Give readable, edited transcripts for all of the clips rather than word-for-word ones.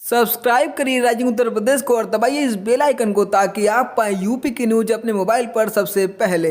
Subscribe करिए rising Uttar Pradesh को और दबाइए इस बेल आइकन को ताकि आप पाए यूपी की न्यूज अपने मोबाइल पर सबसे पहले।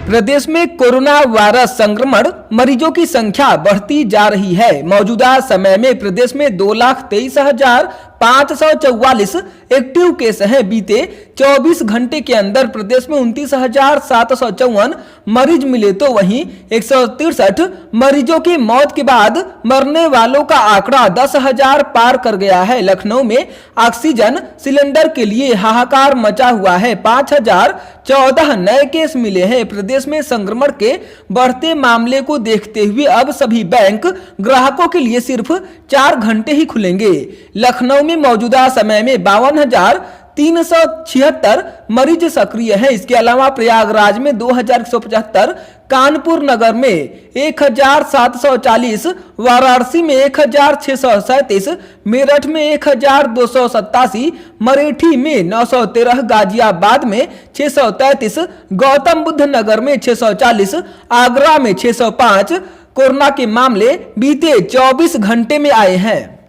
प्रदेश में कोरोना वायरस संक्रमण मरीजों की संख्या बढ़ती जा रही है। मौजूदा समय में प्रदेश में 2,23,544 एक्टिव केस हैं। बीते 24 घंटे के अंदर प्रदेश में 29,754 मरीज मिले तो वहीं 163 मरीजों की मौत के बाद मरने वालों का आंकड़ा 10,000 पार कर गया है। लखनऊ में ऑक्सीजन सिलेंडर के लिए हाहाकार मचा हुआ है। 5,014 नए केस मिले हैं। प्रदेश में संक्रमण के बढ़ते मामले को देखते हुए अब सभी बैंक ग्राहकों के लिए सिर्फ 4 घंटे ही खुलेंगे। लखनऊ में मौजूदा समय में 52,376 मरीज सक्रिय हैं। इसके अलावा प्रयागराज में 2,175, कानपुर नगर में 1,740, वाराणसी में 1,637, मेरठ में 1,287, मरेठी में 913, गाजियाबाद में 633, गौतम बुद्ध नगर में 640, आगरा में 605 कोरोना के मामले बीते 24 घंटे में आए हैं।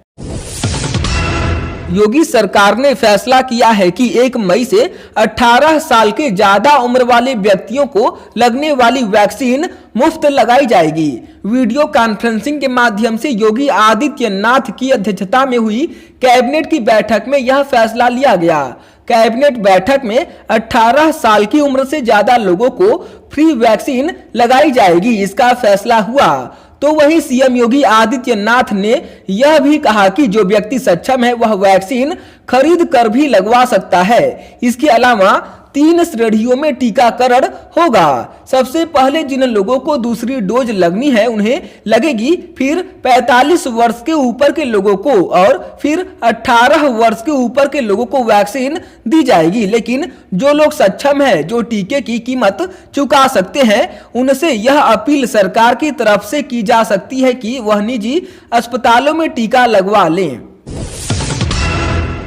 योगी सरकार ने फैसला किया है कि 1 मई से 18 साल के ज्यादा उम्र वाले व्यक्तियों को लगने वाली वैक्सीन मुफ्त लगाई जाएगी। वीडियो कॉन्फ्रेंसिंग के माध्यम से योगी आदित्यनाथ की अध्यक्षता में हुई कैबिनेट की बैठक में यह फैसला लिया गया। कैबिनेट बैठक में 18 साल की उम्र से ज्यादा लोगों को फ्री वैक्सीन लगाई जाएगी, इसका फैसला हुआ। तो वहीं सीएम योगी आदित्यनाथ ने यह भी कहा कि जो व्यक्ति सक्षम है वह वैक्सीन खरीद कर भी लगवा सकता है। इसके अलावा 3 श्रेणियों में टीकाकरण होगा। सबसे पहले जिन लोगों को दूसरी डोज लगनी है उन्हें लगेगी, फिर 45 वर्ष के ऊपर के लोगों को और फिर 18 वर्ष के ऊपर के लोगों को वैक्सीन दी जाएगी। लेकिन जो लोग सक्षम है, जो टीके की कीमत चुका सकते हैं, उनसे यह अपील सरकार की तरफ से की जा सकती है कि वह निजी अस्पतालों में टीका लगवा लें।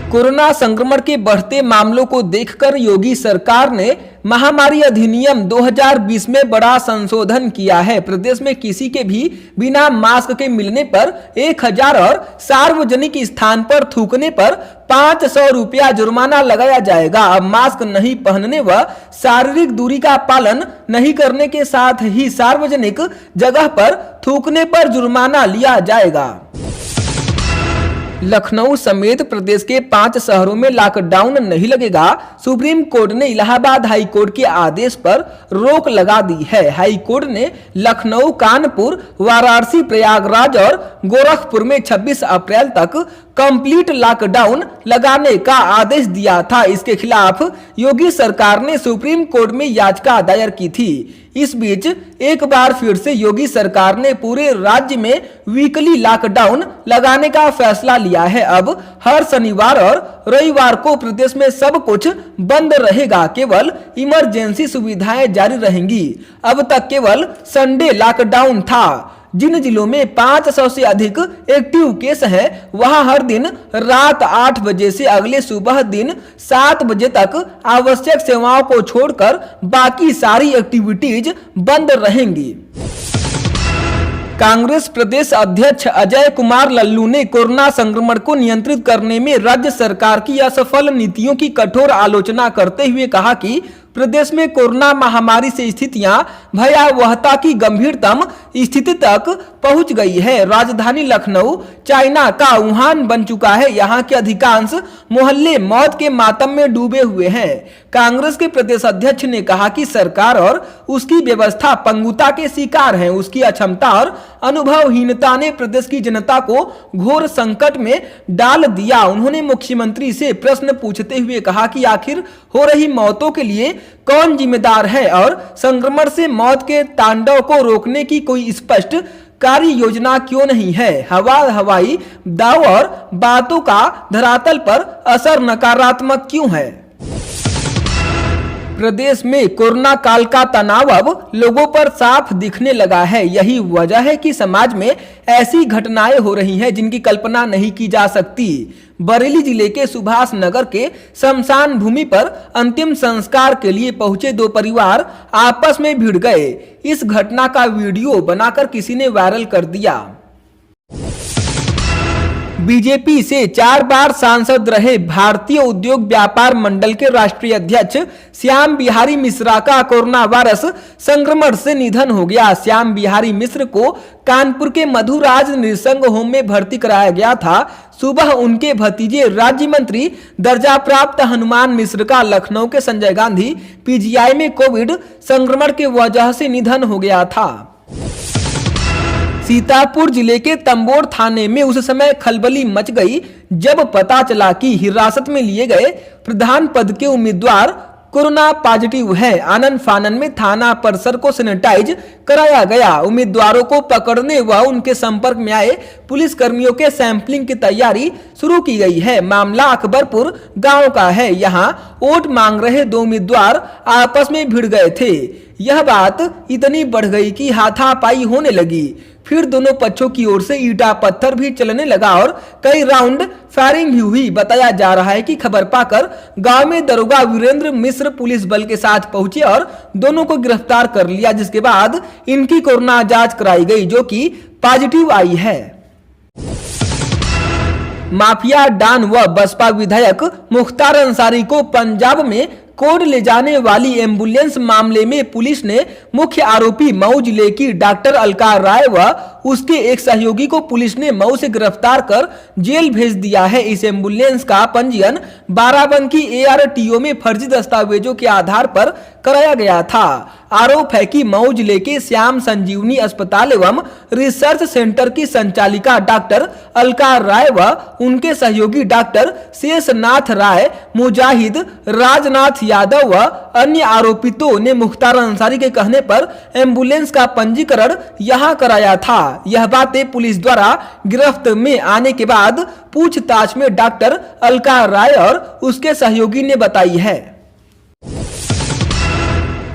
कोरोना संक्रमण के बढ़ते मामलों को देखकर योगी सरकार ने महामारी अधिनियम 2020 में बड़ा संशोधन किया है। प्रदेश में किसी के भी बिना मास्क के मिलने पर 1,000 और सार्वजनिक स्थान पर थूकने पर 500 रुपया जुर्माना लगाया जाएगा। अब मास्क नहीं पहनने व शारीरिक दूरी का पालन नहीं करने के साथ ही सार्वजनिक जगह पर थूकने पर जुर्माना लिया जाएगा। लखनऊ समेत प्रदेश के 5 शहरों में लॉकडाउन नहीं लगेगा। सुप्रीम कोर्ट ने इलाहाबाद हाई कोर्ट के आदेश पर रोक लगा दी है। हाई कोर्ट ने लखनऊ, कानपुर, वाराणसी, प्रयागराज और गोरखपुर में 26 अप्रैल तक कंप्लीट लॉकडाउन लगाने का आदेश दिया था। इसके खिलाफ योगी सरकार ने सुप्रीम कोर्ट में याचिका दायर की थी। इस बीच एक बार फिर से योगी सरकार ने पूरे राज्य में वीकली लॉकडाउन लगाने का फैसला लिया है। अब हर शनिवार और रविवार को प्रदेश में सब कुछ बंद रहेगा, केवल इमरजेंसी सुविधाएं जारी रहेंगी। अब तक केवल संडे लॉकडाउन था। जिन जिलों में 500 से अधिक एक्टिव केस हैं, वहां हर दिन रात 8 बजे से अगले सुबह दिन 7 बजे तक आवश्यक सेवाओं को छोड़कर बाकी सारी एक्टिविटीज बंद रहेंगी। कांग्रेस प्रदेश अध्यक्ष अजय कुमार लल्लू ने कोरोना संक्रमण को नियंत्रित करने में राज्य सरकार की असफल नीतियों की कठोर आलोचना करते हुए कहा कि प्रदेश में कोरोना महामारी से स्थितियां भयावहता की गंभीरतम स्थिति तक पहुंच गई है। राजधानी लखनऊ चाइना का वुहान बन चुका है। यहां के अधिकांश मोहल्ले मौत के मातम में डूबे हुए हैं। कांग्रेस के प्रदेश अध्यक्ष ने कहा कि सरकार और उसकी व्यवस्था पंगुता के शिकार है। उसकी अक्षमता और अनुभवहीनता ने प्रदेश की जनता को घोर संकट में डाल दिया। उन्होंने मुख्यमंत्री से प्रश्न पूछते हुए कहा कि आखिर हो रही मौतों के लिए कौन जिम्मेदार है और संक्रमण से मौत के तांडव को रोकने की कोई स्पष्ट कार्य योजना क्यों नहीं है। हवाई दाव और बातों का धरातल पर असर नकारात्मक क्यों है। प्रदेश में कोरोना काल का तनाव अब लोगों पर साफ दिखने लगा है। यही वजह है कि समाज में ऐसी घटनाएं हो रही हैं जिनकी कल्पना नहीं की जा सकती। बरेली जिले के सुभाष नगर के शमशान भूमि पर अंतिम संस्कार के लिए पहुंचे 2 परिवार आपस में भिड़ गए। इस घटना का वीडियो बनाकर किसी ने वायरल कर दिया। बीजेपी से 4 बार सांसद रहे भारतीय उद्योग व्यापार मंडल के राष्ट्रीय अध्यक्ष श्याम बिहारी मिश्रा का कोरोना वायरस संक्रमण से निधन हो गया। श्याम बिहारी मिश्र को कानपुर के मधुराज नृसिंह होम में भर्ती कराया गया था। सुबह उनके भतीजे राज्य मंत्री दर्जा प्राप्त हनुमान मिश्र का लखनऊ के संजय गांधी पीजीआई में कोविड संक्रमण की वजह से निधन हो गया था। सीतापुर जिले के तंबोर थाने में उस समय खलबली मच गई जब पता चला कि हिरासत में लिए गए प्रधान पद के उम्मीदवार कोरोना पॉजिटिव है। आनन फानन में थाना परिसर को सैनिटाइज कराया गया। उम्मीदवारों को पकड़ने व उनके संपर्क में आए पुलिस कर्मियों के सैंपलिंग की तैयारी शुरू की गई है। मामला अकबरपुर गांव का है। यहां वोट मांग रहे 2 उम्मीदवार आपस में भिड़ गए थे। यह बात इतनी बढ़ गई कि हाथापाई होने लगी। फिर दोनों पक्षों की ओर से ईटा पत्थर भी चलने लगा और कई राउंड फायरिंग भी हुई। बताया जा रहा है कि खबर पाकर गांव में दरोगा वीरेंद्र मिश्र पुलिस बल के साथ पहुंचे और दोनों को गिरफ्तार कर लिया, जिसके बाद इनकी कोरोना जांच कराई गई जो कि पॉजिटिव आई है। माफिया डॉन व बसपा विधायक मुख्तार अंसारी को पंजाब में कोड ले जाने वाली एम्बुलेंस मामले में पुलिस ने मुख्य आरोपी मऊ जिले की डॉक्टर अलका राय व उसके एक सहयोगी को पुलिस ने मऊ से गिरफ्तार कर जेल भेज दिया है। इस एम्बुलेंस का पंजीयन बाराबंकी ARTO में फर्जी दस्तावेजों के आधार पर कराया गया था। आरोप है कि मऊ जिले के श्याम संजीवनी अस्पताल एवं रिसर्च सेंटर की संचालिका डॉक्टर अलका राय व उनके सहयोगी डॉक्टर शेषनाथ राय, मुजाहिद, राजनाथ यादव व अन्य आरोपितों ने मुख्तार अंसारी के कहने पर एम्बुलेंस का पंजीकरण यहां कराया था। यह बातें पुलिस द्वारा गिरफ्त में आने के बाद पूछताछ में डॉक्टर अलका राय और उसके सहयोगी ने बताई है।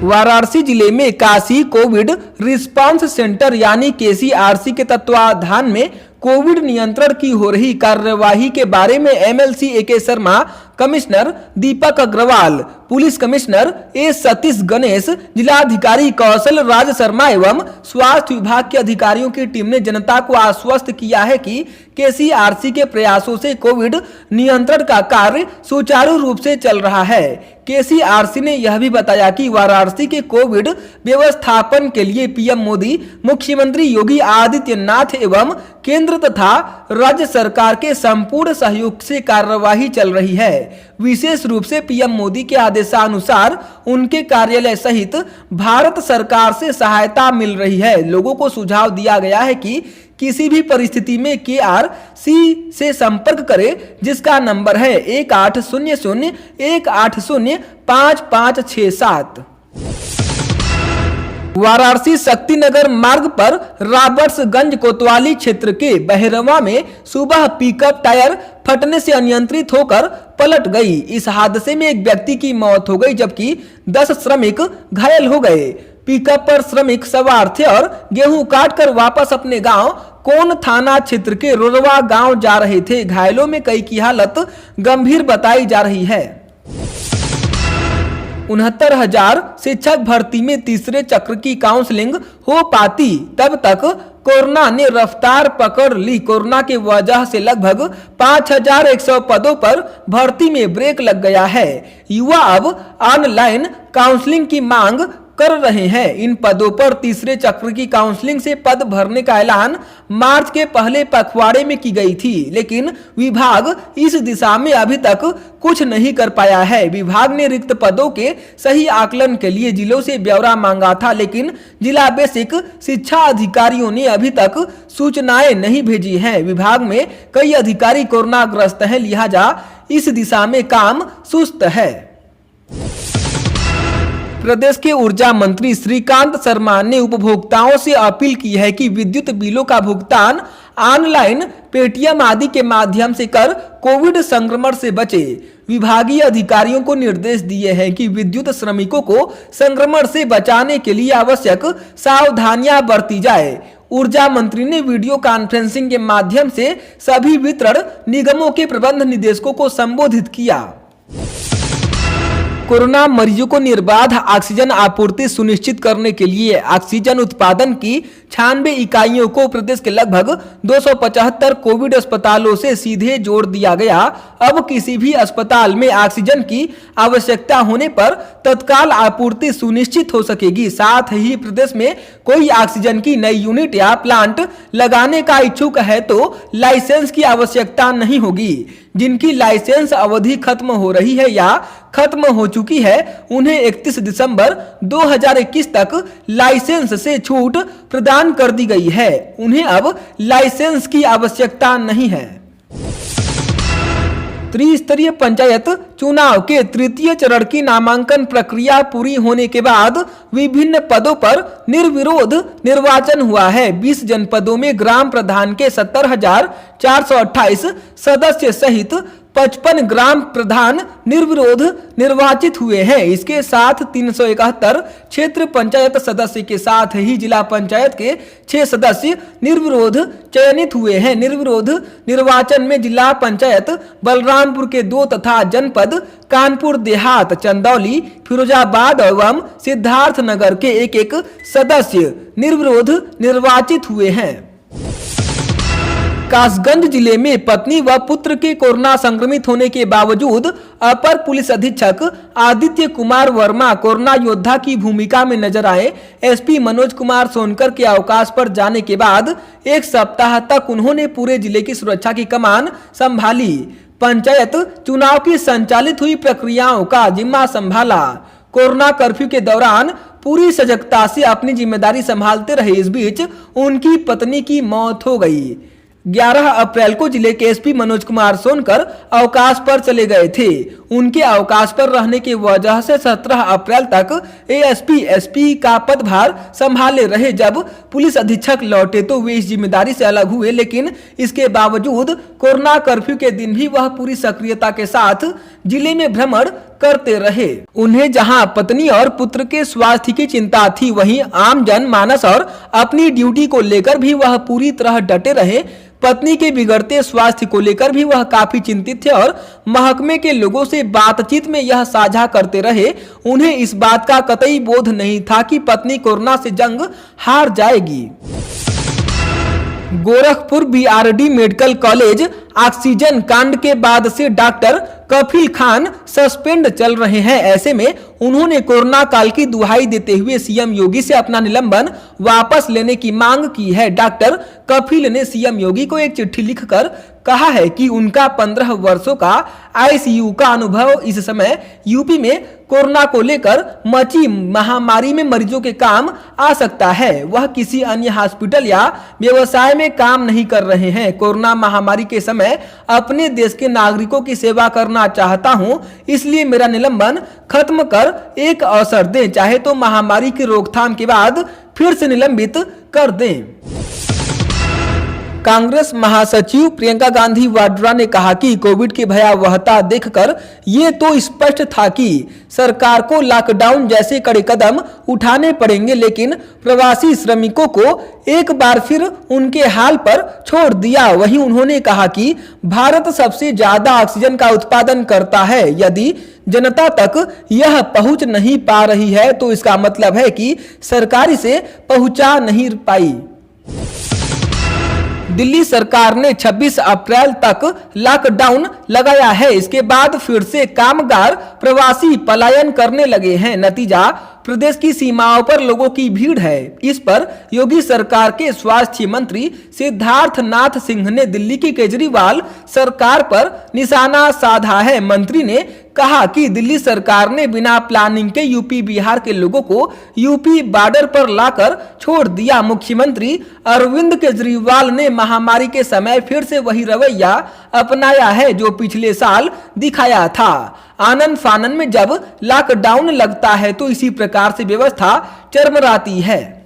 वाराणसी जिले में काशी कोविड रिस्पांस सेंटर यानी KCRC के तत्वाधान में कोविड नियंत्रण की हो रही कार्यवाही के बारे में MLC AK Sharma, commissioner Deepak Agarwal, police commissioner A Satish Ganesh, जिलाधिकारी कौशल राज शर्मा एवं स्वास्थ्य विभाग के अधिकारियों की टीम ने जनता को आश्वस्त किया है कि KCRC के प्रयासों से कोविड नियंत्रण का कार्य सुचारू रूप से चल रहा है। KCRC ने यह भी बताया कि वाराणसी के कोविड व्यवस्थापन के लिए PM मोदी, मुख्यमंत्री योगी आदित्यनाथ एवं केंद्र तथा राज्य सरकार के संपूर्ण सहयोग से कार्यवाही चल रही है। विशेष रूप से PM मोदी के आदेशानुसार उनके कार्यालय सहित भारत सरकार से सहायता मिल रही है। लोगों को सुझाव दिया गया है कि किसी भी परिस्थिति में KRC से संपर्क करें, जिसका नंबर है 1800-180-5567। वाराणसी शक्तिनगर मार्ग पर रॉबर्ट्सगंज कोतवाली क्षेत्र के बहरवा में सुबह पिकअप टायर फटने से अनियंत्रित होकर पलट गई। इस हादसे में एक व्यक्ति की मौत हो गई जबकि 10 श्रमिक घायल हो गए। पिकअप पर श्रमिक सवार थे और गेहूं काटकर वापस अपने गांव कोन थाना क्षेत्र के रोरवा गांव जा रहे थे। घायलों में कई की हालत गंभीर बताई जा रही है। 69,000 शिक्षक भर्ती में तीसरे चक्र की काउंसलिंग हो पाती तब तक कोरोना ने रफ्तार पकड़ ली। कोरोना की वजह से लगभग 5,100 पदों पर भर्ती में ब्रेक लग गया है। युवा अब ऑनलाइन काउंसलिंग की मांग कर रहे हैं। इन पदों पर तीसरे चक्र की काउंसलिंग से पद भरने का ऐलान मार्च के पहले पखवाड़े में की गई थी, लेकिन विभाग इस दिशा में अभी तक कुछ नहीं कर पाया है। विभाग ने रिक्त पदों के सही आकलन के लिए जिलों से ब्यौरा मांगा था, लेकिन जिला बेसिक शिक्षा अधिकारियों ने अभी तक सूचनाएं नहीं भेजी हैं। विभाग में कई अधिकारी कोरोना ग्रस्त हैं, लिहाजा इस दिशा में काम सुस्त है। प्रदेश के ऊर्जा मंत्री श्रीकांत शर्मा ने उपभोक्ताओं से अपील की है कि विद्युत बिलों का भुगतान ऑनलाइन, पेटीएम आदि के माध्यम से कर कोविड संक्रमण से बचे। विभागीय अधिकारियों को निर्देश दिए हैं कि विद्युत श्रमिकों को संक्रमण से बचाने के लिए आवश्यक सावधानियां बरती जाए। ऊर्जा मंत्री ने वीडियो कॉन्फ्रेंसिंग के माध्यम से सभी वितरण निगमों के प्रबंध निदेशकों को संबोधित किया। कोरोना मरीजों को निर्बाध ऑक्सीजन आपूर्ति सुनिश्चित करने के लिए ऑक्सीजन उत्पादन की 96 इकाइयों को प्रदेश के लगभग 275 कोविड अस्पतालों से सीधे जोड़ दिया गया। अब किसी भी अस्पताल में ऑक्सीजन की आवश्यकता होने पर तत्काल आपूर्ति सुनिश्चित हो सकेगी। साथ ही प्रदेश में कोई ऑक्सीजन की नई यूनिट या प्लांट लगाने का इच्छुक है तो लाइसेंस की आवश्यकता नहीं होगी। जिनकी लाइसेंस अवधि खत्म हो रही है या खत्म हो चुकी है उन्हें 31 दिसंबर 2021 तक लाइसेंस से छूट प्रदान कर दी गई है। उन्हें अब लाइसेंस की आवश्यकता नहीं है। त्रिस्तरीय पंचायत चुनाव के तृतीय चरण की नामांकन प्रक्रिया पूरी होने के बाद विभिन्न पदों पर निर्विरोध निर्वाचन हुआ है। 20 जनपदों में ग्राम प्रधान के 70,428 सदस्य सहित 55 ग्राम प्रधान निर्विरोध निर्वाचित हुए हैं। इसके साथ 371 क्षेत्र पंचायत सदस्य के साथ ही जिला पंचायत के 6 सदस्य निर्विरोध चयनित हुए हैं। निर्विरोध निर्वाचन में जिला पंचायत बलरामपुर के 2 तथा जनपद कानपुर देहात, चंदौली, फिरोजाबाद एवं सिद्धार्थनगर के एक सदस्य निर्विरोध निर्वाचित हुए हैं। कासगंज जिले में पत्नी व पुत्र के कोरोना संक्रमित होने के बावजूद अपर पुलिस अधीक्षक आदित्य कुमार वर्मा कोरोना योद्धा की भूमिका में नजर आए। एसपी मनोज कुमार सोनकर के अवकाश पर जाने के बाद एक सप्ताह तक उन्होंने पूरे जिले की सुरक्षा की कमान संभाली। पंचायत चुनाव की संचालित हुई प्रक्रियाओं का जिम्मा संभाला। कोरोना कर्फ्यू के दौरान पूरी सजगता से अपनी जिम्मेदारी संभालते रहे। इस बीच उनकी पत्नी की मौत हो गई। 11 अप्रैल को जिले के एसपी मनोज कुमार सोनकर अवकाश पर चले गए थे। उनके अवकाश पर रहने की वजह से 17 अप्रैल तक एएसपी का पदभार संभाले रहे। जब पुलिस अधीक्षक लौटे तो वे इस जिम्मेदारी से अलग हुए, लेकिन इसके बावजूद कोरोना कर्फ्यू के दिन भी वह पूरी सक्रियता के साथ जिले में भ्रमण करते रहे। उन्हें जहां पत्नी और पुत्र के स्वास्थ्य की चिंता थी, वहीं आम जन मानस और अपनी ड्यूटी को लेकर भी वह पूरी तरह डटे रहे। पत्नी के बिगड़ते स्वास्थ्य को लेकर भी वह काफी चिंतित थे और महकमे के लोगों से बातचीत में यह साझा करते रहे। उन्हें इस बात का कतई बोध नहीं था कि पत्नी कोरोना से जंग हार जाएगी। Gorakhpur BRD medical college oxygen कांड के बाद से डॉक्टर कफील खान सस्पेंड चल रहे हैं। ऐसे में उन्होंने कोरोना काल की दुहाई देते हुए सीएम योगी से अपना निलंबन वापस लेने की मांग की है। डॉक्टर कफील ने सीएम योगी को एक चिट्ठी लिखकर कहा है कि उनका 15 वर्षों का आईसीयू का अनुभव इस समय यूपी में कोरोना को लेकर मची महामारी में मरीजों के काम आ सकता है। वह किसी अन्य हॉस्पिटल या व्यवसाय में काम नहीं कर रहे हैं। कोरोना महामारी के समय अपने देश के नागरिकों की सेवा करना चाहता हूं, इसलिए मेरा निलंबन खत्म कर एक अवसर दें, चाहे तो महामारी की रोकथाम के बाद फिर से निलंबित कर दें। कांग्रेस महासचिव प्रियंका गांधी वाड्रा ने कहा कि कोविड की भयावहता देखकर ये तो स्पष्ट था कि सरकार को लॉकडाउन जैसे कड़े कदम उठाने पड़ेंगे, लेकिन प्रवासी श्रमिकों को एक बार फिर उनके हाल पर छोड़ दिया। वहीं उन्होंने कहा कि भारत सबसे ज्यादा ऑक्सीजन का उत्पादन करता है। यदि जनता तक यह पहुंच नहीं पा रही है तो इसका मतलब है कि सरकार इसे पहुंचा नहीं पाई। दिल्ली सरकार ने 26 अप्रैल तक लॉकडाउन लगाया है। इसके बाद फिर से कामगार प्रवासी पलायन करने लगे हैं। नतीजा प्रदेश की सीमाओं पर लोगों की भीड़ है। इस पर योगी सरकार के स्वास्थ्य मंत्री सिद्धार्थनाथ सिंह ने दिल्ली की केजरीवाल सरकार पर निशाना साधा है। मंत्री ने कहा कि दिल्ली सरकार ने बिना प्लानिंग के यूपी बिहार के लोगों को यूपी बॉर्डर पर लाकर छोड़ दिया। मुख्यमंत्री अरविंद केजरीवाल ने महामारी के समय फिर से वही रवैया अपनाया है जो पिछले साल दिखाया था। आनन फानन में जब लॉकडाउन लगता है तो इसी प्रकार से व्यवस्था चरमराती है।